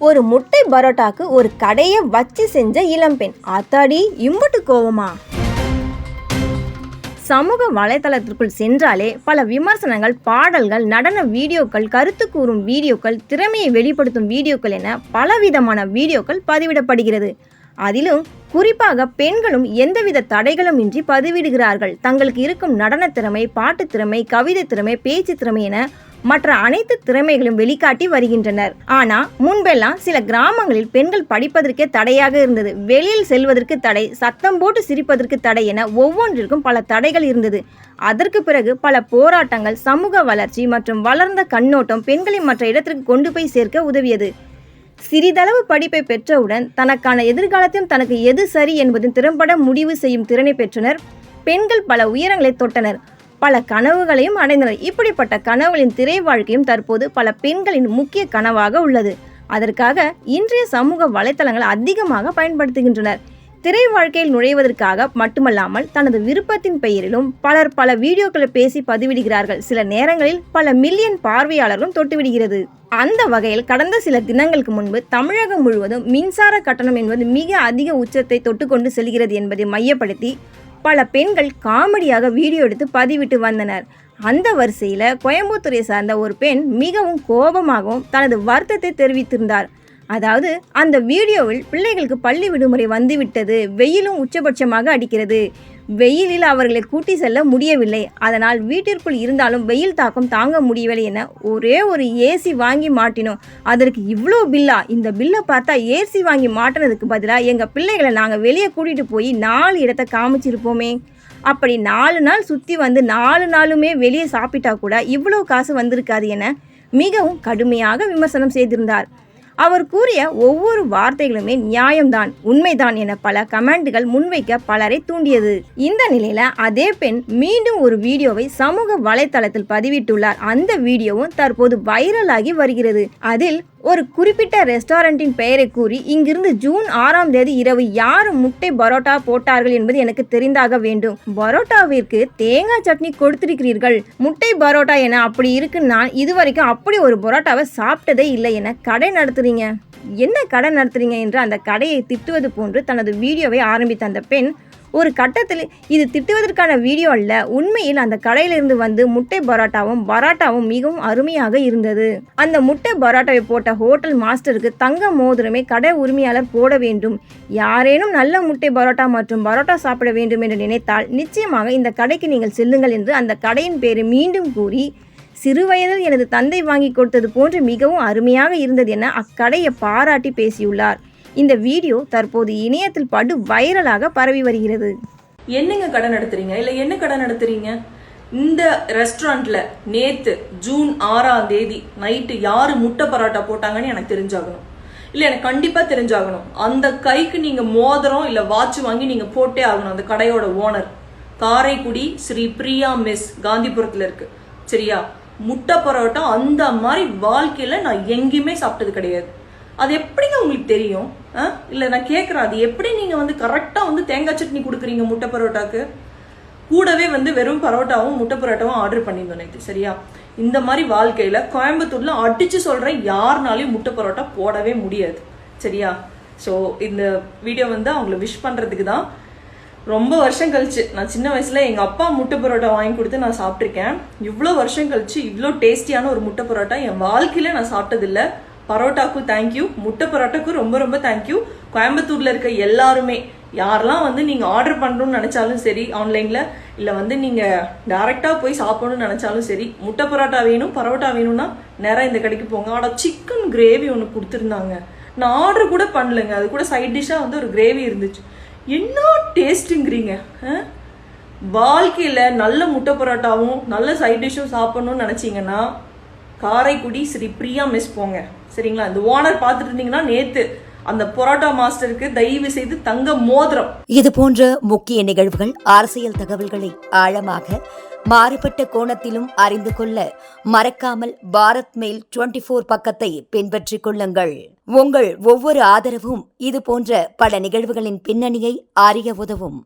ஒரு முட்டை பரோட்டாக்கு ஒரு கடையை வச்சு செஞ்ச இளம்பெண். ஆத்தாடி, இம்புட்டு கோவமா? சமூக வலைதளத்திற்குள் சென்றாலே பல விமர்சனங்கள், பாடல்கள், நடன வீடியோக்கள், கருத்து கூறும் வீடியோக்கள், திறமையை வெளிப்படுத்தும் வீடியோக்கள் என பலவிதமான வீடியோக்கள் பதிவிடப்படுகிறது. அதிலும் குறிப்பாக பெண்களும் எந்தவித தடைகளும் இன்றி பதிவிடுகிறார்கள். தங்களுக்கு இருக்கும் நடன திறமை, பாட்டு திறமை, கவிதை திறமை, பேச்சு திறமை என மற்ற அனைத்து திறமைகளும் வெளிக்காட்டி வருகின்றனர். ஆனா முன்பெல்லாம் சில கிராமங்களில் பெண்கள் படிப்பதற்கே தடையாக இருந்தது. வெளியில் செல்வதற்கு தடை, சத்தம் போட்டு சிரிப்பதற்கு தடை என ஒவ்வொன்றிற்கும் பல தடைகள் இருந்தது. அதற்கு பிறகு பல போராட்டங்கள், சமூக வளர்ச்சி மற்றும் வளர்ந்த கண்ணோட்டம் பெண்களை மற்ற இடத்திற்கு கொண்டு போய் சேர்க்க உதவியது. சிறிதளவு படிப்பை பெற்றவுடன் தனக்கான எதிர்காலத்தையும் தனக்கு எது சரி என்பதும் திறம்பட முடிவு செய்யும் திறனை பெற்றனர். பெண்கள் பல உயரங்களை தொட்டனர், பல கனவுகளையும் அடைந்தனர். இப்படிப்பட்ட கனவுகளின் திரை வாழ்க்கையும் தற்போது பல பெண்களின் முக்கிய கனவாக உள்ளது. அதற்காக இன்றைய சமூக வலைத்தளங்கள் அதிகமாக பயன்படுத்துகின்றனர். திரை வாழ்க்கையில் நுழைவதற்காக மட்டுமல்லாமல் தனது விருப்பத்தின் பெயரிலும் பலர் பல வீடியோக்களை பேசி பதிவிடுகிறார்கள். சில நேரங்களில் பல மில்லியன் பார்வையாளர்களும் தொட்டுவிடுகிறது. அந்த வகையில் கடந்த சில தினங்களுக்கு முன்பு தமிழகம் முழுவதும் மின்சார கட்டணம் என்பது மிக அதிக உச்சத்தை தொட்டுக்கொண்டு செல்கிறது என்பதை மையப்படுத்தி பல பெண்கள் காமெடியாக வீடியோ எடுத்து பதிவிட்டு வந்தனர். அந்த வரிசையில் கோயம்புத்தூரை சார்ந்த ஒரு பெண் மிகவும் கோபமாகவும் தனது வருத்தத்தை தெரிவித்திருந்தார். அதாவது, அந்த வீடியோவில் பிள்ளைகளுக்கு பள்ளி விடுமுறை வந்துவிட்டது, வெயிலும் உச்சபட்சமாக அடிக்கிறது, வெயிலில் அவர்களை கூட்டி செல்ல முடியவில்லை, அதனால் வீட்டிற்குள் இருந்தாலும் வெயில் தாக்கம் தாங்க முடியவில்லை என ஒரே ஒரு ஏசி வாங்கி மாட்டினோம், அதற்கு இவ்வளோ பில்லா? இந்த பில்லை பார்த்தா ஏசி வாங்கி மாட்டினதுக்கு பதிலாக எங்கள் பிள்ளைகளை நாங்கள் வெளியே கூட்டிகிட்டு போய் 4 இடத்தை காமிச்சிருப்போமே, அப்படி 4 நாள் சுற்றி வந்து 4 நாளுமே வெளியே சாப்பிட்டா கூட இவ்வளோ காசு வந்திருக்காது என மிகவும் கடுமையாக விமர்சனம் செய்திருந்தார். அவர் கூறிய ஒவ்வொரு வார்த்தைகளுமே நியாயம்தான், உண்மைதான் என பல கமெண்ட்கள் முன்வைக்க பலரை தூண்டியது. இந்த நிலையில அதே பெண் மீண்டும் ஒரு வீடியோவை சமூக வலைத்தளத்தில் பதிவிட்டுள்ளார். அந்த வீடியோவும் தற்போது வைரலாகி வருகிறது. அதில் ஒரு குறிப்பிட்ட ரெஸ்டாரண்டின் பெயரை கூறி, இங்கிருந்து ஜூன் 6ஆம் தேதி இரவு யார் முட்டை பரோட்டா போட்டார்கள் என்பது எனக்கு தெரிந்தாக வேண்டும், பரோட்டாவிற்கு தேங்காய் சட்னி கொடுத்திருக்கிறீர்கள், முட்டை பரோட்டா என அப்படி இருக்கு, நான் இதுவரைக்கும் அப்படி ஒரு பரோட்டாவை சாப்பிட்டதே இல்லை என கடை நடத்துறீங்க, என்ன கடை நடத்துறீங்க என்று அந்த கடையை திட்டுவது போன்று தனது வீடியோவை ஆரம்பித்த அந்த பெண் ஒரு கட்டத்தில் இது திட்டுவதற்கான வீடியோ அல்ல, உண்மையில் அந்த கடையிலிருந்து வந்து முட்டை பரோட்டாவும் மிகவும் அருமையாக இருந்தது, அந்த முட்டை பரோட்டாவை போட்ட ஹோட்டல் மாஸ்டருக்கு தங்க மோதிரமே கடை உரிமையாளர் போட வேண்டும், யாரேனும் நல்ல முட்டை பரோட்டா மற்றும் பரோட்டா சாப்பிட வேண்டும் என்று நினைத்தால் நிச்சயமாக இந்த கடைக்கு நீங்கள் செல்லுங்கள் என்று அந்த கடையின் பெயரை மீண்டும் கூறி, சிறுவயதில் எனது தந்தை வாங்கி கொடுத்தது போன்று மிகவும் அருமையாக இருந்தது என அக்கடையை பாராட்டி பேசியுள்ளார். இந்த வீடியோ தற்போது இணையத்தில் படு வைரலாக பரவி வருகிறது. என்னங்க கடை நடத்துறீங்க, இல்ல என்ன கடை நடத்துறீங்க? இந்த ரெஸ்டாரண்ட்ல நேத்து ஜூன் 6ஆம் தேதி நைட்டு யாரு முட்டை பரோட்டா போட்டாங்கன்னு எனக்கு தெரிஞ்சாகணும், இல்ல எனக்கு கண்டிப்பா தெரிஞ்சாகணும். அந்த கைக்கு நீங்க மோதிரம் இல்ல வாட்ச் வாங்கி நீங்க போட்டே ஆகணும். அந்த கடையோட ஓனர் காரைக்குடி ஸ்ரீ பிரியா மெஸ், காந்திபுரத்துல இருக்கு, சரியா? முட்டை பரோட்டா அந்த மாதிரி வாழ்க்கையில நான் எங்கேயுமே சாப்பிட்டது கிடையாது. அது எப்படிங்க உங்களுக்கு தெரியும்? இல்லை, நான் கேட்குறேன், அது எப்படி நீங்கள் வந்து கரெக்டாக வந்து தேங்காய் சட்னி கொடுக்குறீங்க முட்டை பரோட்டாக்கு? கூடவே வந்து வெறும் பரோட்டாவும் முட்டை பரோட்டாவும் ஆர்டர் பண்ணியிருந்தோம் நேற்று, சரியா? இந்த மாதிரி வாழ்க்கையில் கோயம்புத்தூரில் அடித்து சொல்கிறேன், யாருனாலையும் முட்டை பரோட்டா போடவே முடியாது, சரியா? ஸோ இந்த வீடியோ வந்து அவங்கள விஷ் பண்ணுறதுக்கு தான். ரொம்ப வருஷம் கழிச்சு, நான் சின்ன வயசில் எங்கள் அப்பா முட்டை பரோட்டா வாங்கி கொடுத்து நான் சாப்பிட்ருக்கேன். இவ்வளோ வருஷம் கழிச்சு இவ்வளோ டேஸ்டியான ஒரு முட்டை பரோட்டா என் வாழ்க்கையில் நான் சாப்பிட்டதில்லை. பரோட்டாக்கும் தேங்க்யூ, முட்டை பரோட்டாக்கும் ரொம்ப ரொம்ப தேங்க்யூ. கோயம்புத்தூர்ல இருக்க எல்லாருமே, யாரெல்லாம் வந்து நீங்க ஆர்டர் பண்ணணும்னு நினைச்சாலும் சரி ஆன்லைன்ல, இல்ல வந்து நீங்க டைரக்டா போய் சாப்பிடணும்னு நினைச்சாலும் சரி, முட்டை பரோட்டா வேணும், பரோட்டா வேணும்னா நேரம் இந்த கடைக்கு போங்க. ஆனா சிக்கன் கிரேவி ஒன்று கொடுத்துருந்தாங்க, நான் ஆர்டர் கூட பண்ணலைங்க, அது கூட சைட் டிஷ்ஷா வந்து ஒரு கிரேவி இருந்துச்சு. என்ன டேஸ்ட்டுங்கிறீங்க? வாழ்க்கையில நல்ல முட்டை பரோட்டாவும் நல்ல சைட் டிஷ்ஷும் சாப்பிடணும்னு நினைச்சீங்கன்னா காரைக்குடி ஸ்ரீ பிரியா மெஸ் போங்க, சரிங்களா? இந்த ஓனர் பார்த்துட்டு இருந்தீங்கன்னா நேத்து அந்த பரோட்டா மாஸ்டருக்கு தயவு செய்து தங்க மோதிரம். இது போன்ற முக்கிய நிகழ்வுகள், அரசியல் தகவல்களை ஆழமாக மாறுபட்ட கோணத்திலும் அறிந்து கொள்ள மறக்காமல் பாரத் மெயில் 24 பக்கத்தை பின்பற்றிக் கொள்ளுங்கள். உங்கள் ஒவ்வொரு ஆதரவும் இது போன்ற பல நிகழ்வுகளின் பின்னணியை அறிய உதவும்.